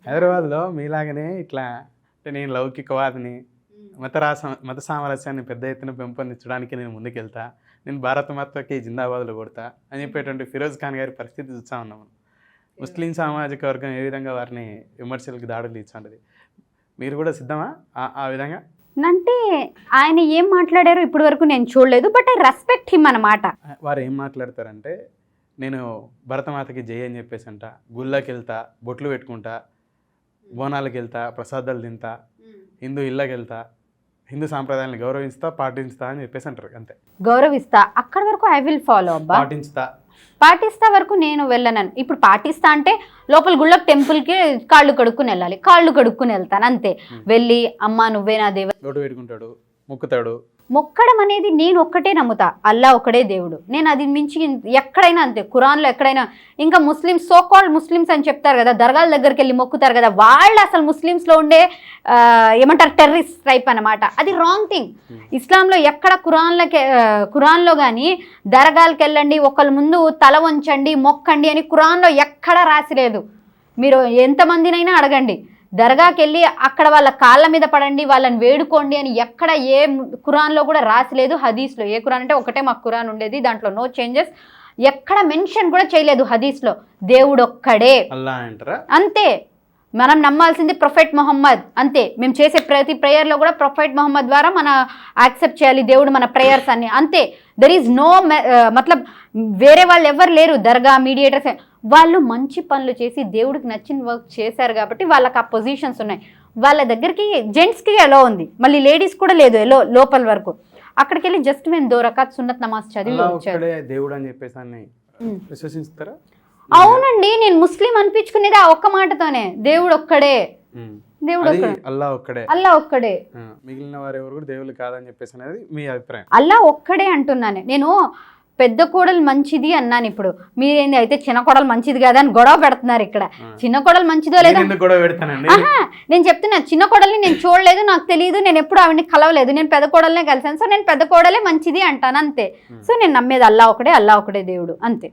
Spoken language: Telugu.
హైదరాబాద్లో మీలాగనే ఇట్లా అంటే నేను లౌకికవాదిని, మత సామరస్యాన్ని పెద్ద ఎత్తున పెంపొందించడానికి నేను ముందుకెళ్తా, నేను భారత మాతకి జిందాబాద్లో కొడతా అని చెప్పేటువంటి ఫిరోజ్ ఖాన్ గారి పరిస్థితి చూస్తూ ఉన్నాము. ముస్లిం సామాజిక వర్గం ఏ విధంగా వారిని విమర్శలకు దాడులు ఇచ్చాంటది, మీరు కూడా సిద్ధమా ఆ విధంగా? అంటే ఆయన ఏం మాట్లాడారో ఇప్పటి వరకు నేను చూడలేదు, బట్ ఐ రెస్పెక్ట్ హిమ్ అన్నమాట. వారు ఏం మాట్లాడతారంటే, నేను భరతమాతకి జై అని చెప్పేసి అంట, గుళ్ళకి వెళ్తా, బొట్లు పెట్టుకుంటా, బోనాలకు వెళ్తా, ప్రసాదాలు తింటా, హిందూ ఇళ్ళకి వెళ్తా, హిందూ సాంప్రదాయాలను గౌరవిస్తా, పాటిస్తా అని చెప్పేసి అంటారు. అంతే, గౌరవిస్తా అక్కడ వరకు ఐ విల్ ఫాలో అబ్బా, పాటిస్తా వరకు నేను వెళ్ళనను. ఇప్పుడు పాటిస్తా అంటే లోపల గుళ్ళకి టెంపుల్కి కాళ్ళు కడుక్కుని వెళ్ళాలి, కాళ్ళు కడుక్కుని వెళ్తాను అంతే. వెళ్ళి అమ్మ నువ్వే నా దేవ పెట్టుకుంటాడు, మొక్కుతాడు. మొక్కడం అనేది నేను ఒక్కటే నమ్ముతా, అల్లా ఒక్కడే దేవుడు. నేను అది మించి ఎక్కడైనా అంతే, ఖురాన్లో ఎక్కడైనా. ఇంకా ముస్లిమ్స్, సో కాల్డ్ ముస్లిమ్స్ అని చెప్తారు కదా, దర్గాల దగ్గరికి వెళ్ళి మొక్కుతారు కదా, వాళ్ళు అసలు ముస్లిమ్స్లో ఉండే ఏమంటారు టెర్రరిస్ట్ టైప్ అనమాట. అది రాంగ్ థింగ్. ఇస్లాంలో ఎక్కడ ఖురాన్లో కానీ దర్గాలకు వెళ్ళండి, ఒకళ్ళ ముందు తల వంచండి, మొక్కండి అని ఖురాన్లో ఎక్కడా రాసిలేదు. మీరు ఎంతమందినైనా అడగండి, దర్గాకి వెళ్ళి అక్కడ వాళ్ళ కాళ్ళ మీద పడండి, వాళ్ళని వేడుకోండి అని ఎక్కడ ఏ ఖురాన్లో కూడా రాసిలేదు. హదీస్లో ఏ ఖురాన్ అంటే ఒకటే మాకు ఖురాన్ ఉండేది, దాంట్లో నో చేంజెస్, ఎక్కడ మెన్షన్ కూడా చేయలేదు హదీస్లో. దేవుడు ఒక్కడే అంతే. మనం నమ్మాల్సింది ప్రొఫెట్ మొహమ్మద్ అంతే. మేము చేసే ప్రతి ప్రేయర్లో కూడా ప్రొఫెట్ మొహమ్మద్ ద్వారా మన యాక్సెప్ట్ చేయాలి దేవుడు మన ప్రేయర్స్ అన్ని అంతే. దెర్ ఈజ్ నో మతలబ్ వేరే వాళ్ళు ఎవరు లేరు దర్గా మీడియేటర్స్. వాళ్ళు మంచి పనులు చేసి దేవుడికి నచ్చిన వర్క్ చేశారు కాబట్టి వాళ్ళకి ఆ పొజిషన్స్ ఉన్నాయి. వాళ్ళ దగ్గరికి జెంట్స్కి ఎలా ఉంది, మళ్ళీ లేడీస్ కూడా లేదు లోపల వరకు. అక్కడికి వెళ్ళి జస్ట్ మేము 2 రకాత్ సున్నత్ నమాజ్ చదివి వచ్చారు. దేవుడు అని చెప్పేసి విశ్వసిస్తారా? అవునండి, నేను ముస్లిం అనిపించుకునేది ఆ ఒక్క మాటతోనే. దేవుడు ఒక్కడే, దేవుడు అల్లా ఒక్కడే, మిగిలిన వారు ఎవరు కూడా దేవుళ్ళు కాదని చెప్పేసి అనేది మీ అభిప్రాయం? అల్లా ఒక్కడే అంటున్నాను నేను. పెద్ద కోడలు మంచిది అన్నాను. ఇప్పుడు మీరేంది అయితే చిన్న కోడలు మంచిది కదా అని గొడవ పెడుతున్నారు ఇక్కడ. చిన్న కోడలు మంచిదో లేదా నేను చెప్తున్నా. చిన్న కోడల్ని నేను చూడలేదు, నాకు తెలియదు, నేను ఎప్పుడు ఆవిడని కలవలేదు. నేను పెద్ద కోడలనే కలిసాను. సో నేను పెద్ద కోడలే మంచిది అంటాను అంతే. సో నేను నమ్మేది అల్లా ఒకడే దేవుడు అంతే.